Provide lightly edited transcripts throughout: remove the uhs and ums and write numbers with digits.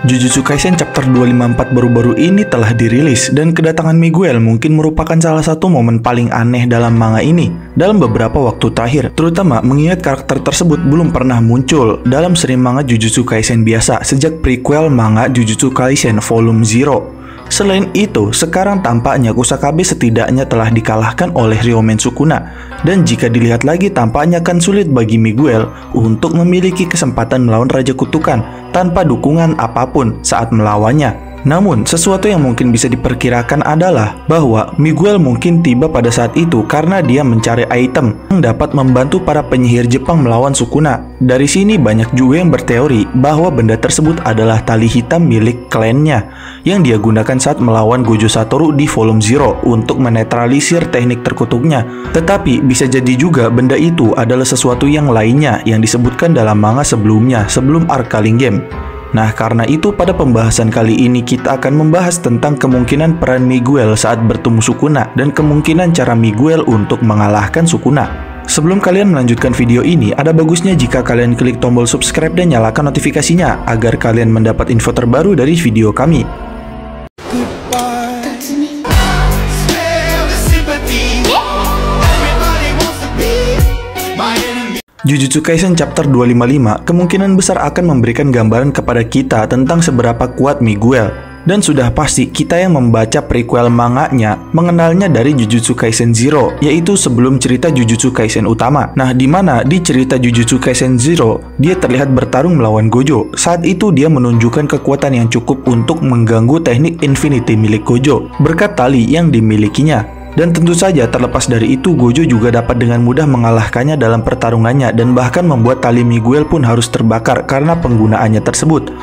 Jujutsu Kaisen Chapter 254 baru-baru ini telah dirilis, dan kedatangan Miguel mungkin merupakan salah satu momen paling aneh dalam manga ini dalam beberapa waktu terakhir, terutama mengingat karakter tersebut belum pernah muncul dalam seri manga Jujutsu Kaisen biasa sejak prequel manga Jujutsu Kaisen Volume 0. Selain itu, sekarang tampaknya Kusakabe setidaknya telah dikalahkan oleh Ryomen Sukuna, dan jika dilihat lagi tampaknya akan sulit bagi Miguel untuk memiliki kesempatan melawan Raja Kutukan tanpa dukungan apapun saat melawannya. Namun, sesuatu yang mungkin bisa diperkirakan adalah bahwa Miguel mungkin tiba pada saat itu karena dia mencari item yang dapat membantu para penyihir Jepang melawan Sukuna. Dari sini banyak juga yang berteori bahwa benda tersebut adalah tali hitam milik klannya yang dia gunakan saat melawan Gojo Satoru di Volume 0 untuk menetralisir teknik terkutuknya. Tetapi bisa jadi juga benda itu adalah sesuatu yang lainnya yang disebutkan dalam manga sebelumnya sebelum arc Culling Game. Nah, karena itu pada pembahasan kali ini kita akan membahas tentang kemungkinan peran Miguel saat bertemu Sukuna dan kemungkinan cara Miguel untuk mengalahkan Sukuna. Sebelum kalian melanjutkan video ini, ada bagusnya jika kalian klik tombol subscribe dan nyalakan notifikasinya agar kalian mendapat info terbaru dari video kami. Jujutsu Kaisen Chapter 255 kemungkinan besar akan memberikan gambaran kepada kita tentang seberapa kuat Miguel. Dan sudah pasti kita yang membaca prequel manganya mengenalnya dari Jujutsu Kaisen 0, yaitu sebelum cerita Jujutsu Kaisen utama. Nah, di mana di cerita Jujutsu Kaisen 0 dia terlihat bertarung melawan Gojo. Saat itu dia menunjukkan kekuatan yang cukup untuk mengganggu teknik Infinity milik Gojo berkat tali yang dimilikinya. Dan tentu saja terlepas dari itu, Gojo juga dapat dengan mudah mengalahkannya dalam pertarungannya dan bahkan membuat tali Miguel pun harus terbakar karena penggunaannya tersebut.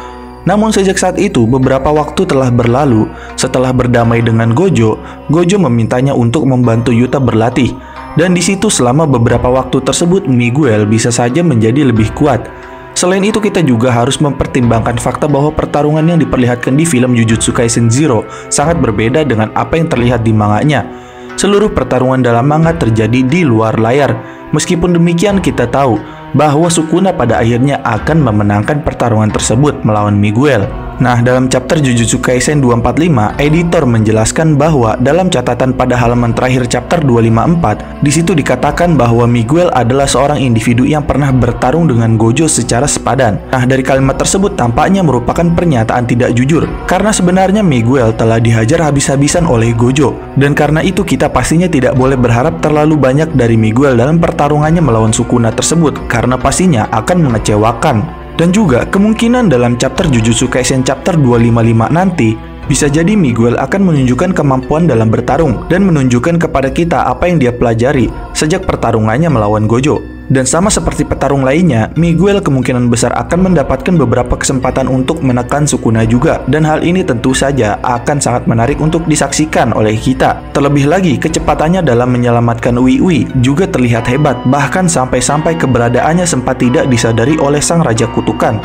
Namun sejak saat itu, beberapa waktu telah berlalu. Setelah berdamai dengan Gojo, Gojo memintanya untuk membantu Yuta berlatih. Dan di situ selama beberapa waktu tersebut, Miguel bisa saja menjadi lebih kuat. Selain itu, kita juga harus mempertimbangkan fakta bahwa pertarungan yang diperlihatkan di film Jujutsu Kaisen 0 sangat berbeda dengan apa yang terlihat di manganya. Seluruh pertarungan dalam manga terjadi di luar layar. Meskipun demikian, kita tahu bahwa Sukuna pada akhirnya akan memenangkan pertarungan tersebut melawan Miguel. Nah, dalam chapter Jujutsu Kaisen 245, editor menjelaskan bahwa dalam catatan pada halaman terakhir chapter 254, di situ dikatakan bahwa Miguel adalah seorang individu yang pernah bertarung dengan Gojo secara sepadan. Nah, dari kalimat tersebut tampaknya merupakan pernyataan tidak jujur, karena sebenarnya Miguel telah dihajar habis-habisan oleh Gojo. Dan karena itu kita pastinya tidak boleh berharap terlalu banyak dari Miguel dalam pertarungannya melawan Sukuna tersebut, karena pastinya akan mengecewakan. Dan juga kemungkinan dalam chapter Jujutsu Kaisen Chapter 255 nanti bisa jadi Miguel akan menunjukkan kemampuan dalam bertarung dan menunjukkan kepada kita apa yang dia pelajari sejak pertarungannya melawan Gojo. Dan sama seperti petarung lainnya, Miguel kemungkinan besar akan mendapatkan beberapa kesempatan untuk menekan Sukuna juga. Dan hal ini tentu saja akan sangat menarik untuk disaksikan oleh kita. Terlebih lagi, kecepatannya dalam menyelamatkan Ui Ui juga terlihat hebat, bahkan sampai-sampai keberadaannya sempat tidak disadari oleh sang Raja Kutukan.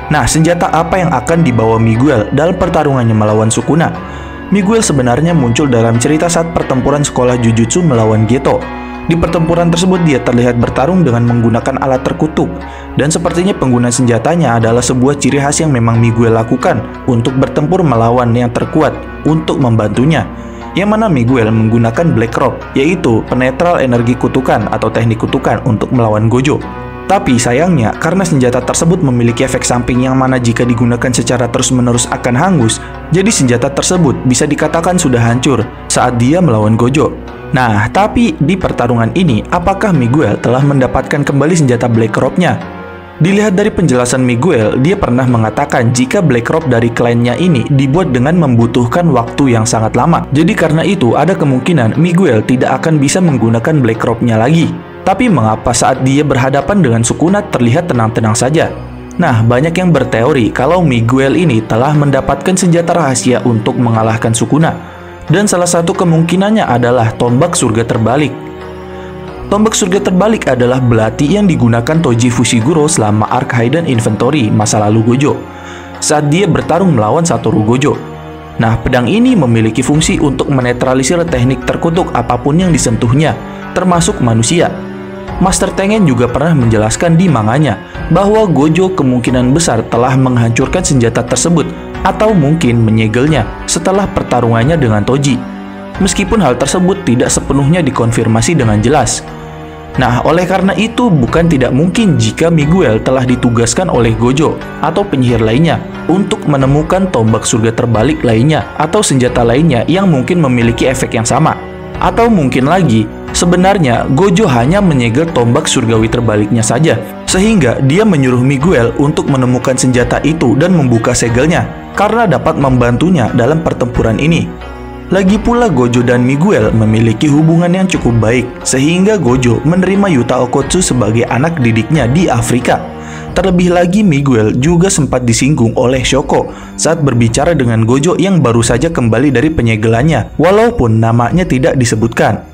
Nah, senjata apa yang akan dibawa Miguel dalam pertarungannya melawan Sukuna? Miguel sebenarnya muncul dalam cerita saat pertempuran sekolah Jujutsu melawan Geto. Di pertempuran tersebut dia terlihat bertarung dengan menggunakan alat terkutuk, dan sepertinya penggunaan senjatanya adalah sebuah ciri khas yang memang Miguel lakukan untuk bertempur melawan yang terkuat untuk membantunya, yang mana Miguel menggunakan Black Robe, yaitu penetral energi kutukan atau teknik kutukan untuk melawan Gojo. Tapi sayangnya, karena senjata tersebut memiliki efek samping yang mana jika digunakan secara terus-menerus akan hangus, jadi senjata tersebut bisa dikatakan sudah hancur saat dia melawan Gojo. Nah, tapi di pertarungan ini, apakah Miguel telah mendapatkan kembali senjata Black Robe-nya? Dilihat dari penjelasan Miguel, dia pernah mengatakan jika Black Robe dari klannya ini dibuat dengan membutuhkan waktu yang sangat lama. Jadi karena itu, ada kemungkinan Miguel tidak akan bisa menggunakan Black Robe-nya lagi. Tapi mengapa saat dia berhadapan dengan Sukuna terlihat tenang-tenang saja? Nah, banyak yang berteori kalau Miguel ini telah mendapatkan senjata rahasia untuk mengalahkan Sukuna. Dan salah satu kemungkinannya adalah tombak surga terbalik. Tombak surga terbalik adalah belati yang digunakan Toji Fushiguro selama arc Hidden Inventory masa lalu Gojo, saat dia bertarung melawan Satoru Gojo. Nah, pedang ini memiliki fungsi untuk menetralisir teknik terkutuk apapun yang disentuhnya, termasuk manusia. Master Tengen juga pernah menjelaskan di manganya bahwa Gojo kemungkinan besar telah menghancurkan senjata tersebut atau mungkin menyegelnya setelah pertarungannya dengan Toji. Meskipun hal tersebut tidak sepenuhnya dikonfirmasi dengan jelas. Nah, oleh karena itu bukan tidak mungkin jika Miguel telah ditugaskan oleh Gojo atau penyihir lainnya untuk menemukan tombak surga terbalik lainnya atau senjata lainnya yang mungkin memiliki efek yang sama. Atau mungkin lagi, sebenarnya Gojo hanya menyegel tombak surgawi terbaliknya saja, sehingga dia menyuruh Miguel untuk menemukan senjata itu dan membuka segelnya, karena dapat membantunya dalam pertempuran ini. Lagi pula Gojo dan Miguel memiliki hubungan yang cukup baik, sehingga Gojo menerima Yuta Okkotsu sebagai anak didiknya di Afrika. Terlebih lagi Miguel juga sempat disinggung oleh Shoko saat berbicara dengan Gojo yang baru saja kembali dari penyegelannya, walaupun namanya tidak disebutkan.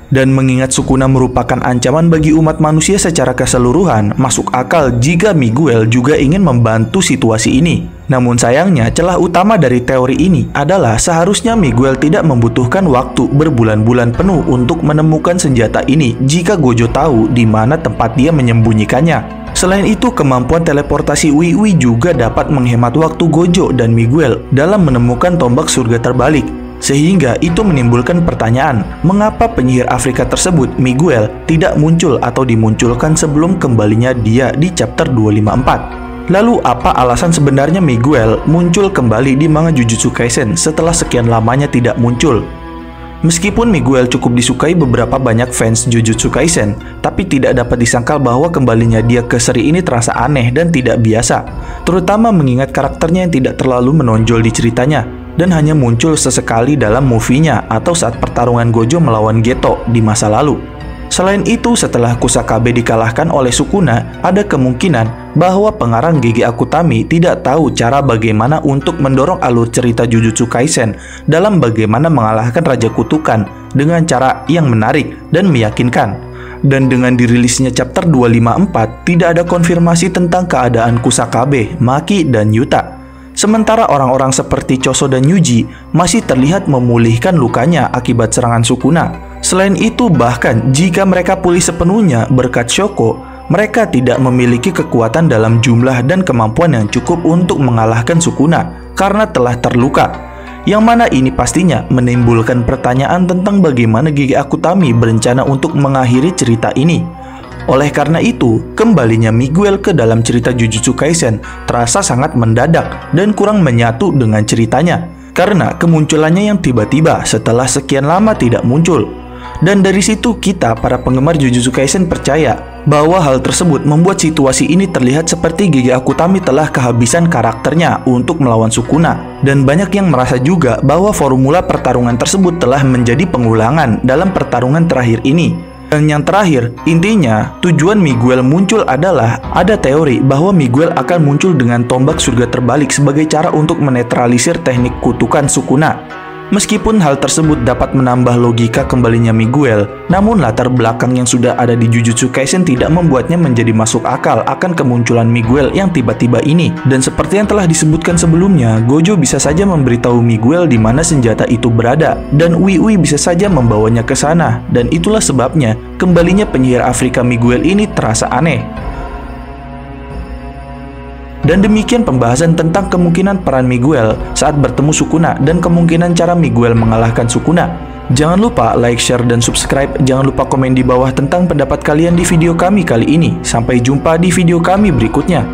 Dan mengingat Sukuna merupakan ancaman bagi umat manusia secara keseluruhan, masuk akal jika Miguel juga ingin membantu situasi ini. Namun sayangnya, celah utama dari teori ini adalah seharusnya Miguel tidak membutuhkan waktu berbulan-bulan penuh untuk menemukan senjata ini jika Gojo tahu di mana tempat dia menyembunyikannya. Selain itu, kemampuan teleportasi Ui Ui juga dapat menghemat waktu Gojo dan Miguel dalam menemukan tombak surga terbalik. Sehingga itu menimbulkan pertanyaan, mengapa penyihir Afrika tersebut, Miguel, tidak muncul atau dimunculkan sebelum kembalinya dia di chapter 254? Lalu apa alasan sebenarnya Miguel muncul kembali di manga Jujutsu Kaisen setelah sekian lamanya tidak muncul? Meskipun Miguel cukup disukai beberapa banyak fans Jujutsu Kaisen, tapi tidak dapat disangkal bahwa kembalinya dia ke seri ini terasa aneh dan tidak biasa, terutama mengingat karakternya yang tidak terlalu menonjol di ceritanya, dan hanya muncul sesekali dalam movie-nya atau saat pertarungan Gojo melawan Geto di masa lalu. Selain itu, setelah Kusakabe dikalahkan oleh Sukuna, ada kemungkinan bahwa pengarang Gege Akutami tidak tahu cara bagaimana untuk mendorong alur cerita Jujutsu Kaisen dalam bagaimana mengalahkan Raja Kutukan dengan cara yang menarik dan meyakinkan. Dan dengan dirilisnya chapter 254, tidak ada konfirmasi tentang keadaan Kusakabe, Maki, dan Yuta. Sementara orang-orang seperti Choso dan Yuji masih terlihat memulihkan lukanya akibat serangan Sukuna. Selain itu, bahkan jika mereka pulih sepenuhnya berkat Shoko, mereka tidak memiliki kekuatan dalam jumlah dan kemampuan yang cukup untuk mengalahkan Sukuna karena telah terluka. Yang mana ini pastinya menimbulkan pertanyaan tentang bagaimana Gege Akutami berencana untuk mengakhiri cerita ini. Oleh karena itu, kembalinya Miguel ke dalam cerita Jujutsu Kaisen terasa sangat mendadak dan kurang menyatu dengan ceritanya, karena kemunculannya yang tiba-tiba setelah sekian lama tidak muncul. Dan dari situ kita, para penggemar Jujutsu Kaisen, percaya bahwa hal tersebut membuat situasi ini terlihat seperti Gege Akutami telah kehabisan karakternya untuk melawan Sukuna. Dan banyak yang merasa juga bahwa formula pertarungan tersebut telah menjadi pengulangan dalam pertarungan terakhir ini. Dan yang terakhir, intinya tujuan Miguel muncul adalah ada teori bahwa Miguel akan muncul dengan tombak surga terbalik sebagai cara untuk menetralisir teknik kutukan Sukuna. Meskipun hal tersebut dapat menambah logika kembalinya Miguel, namun latar belakang yang sudah ada di Jujutsu Kaisen tidak membuatnya menjadi masuk akal akan kemunculan Miguel yang tiba-tiba ini. Dan seperti yang telah disebutkan sebelumnya, Gojo bisa saja memberitahu Miguel di mana senjata itu berada, dan Ui Ui bisa saja membawanya ke sana. Dan itulah sebabnya kembalinya penyihir Afrika Miguel ini terasa aneh. Dan demikian pembahasan tentang kemungkinan peran Miguel saat bertemu Sukuna dan kemungkinan cara Miguel mengalahkan Sukuna. Jangan lupa like, share, dan subscribe. Jangan lupa komen di bawah tentang pendapat kalian di video kami kali ini. Sampai jumpa di video kami berikutnya.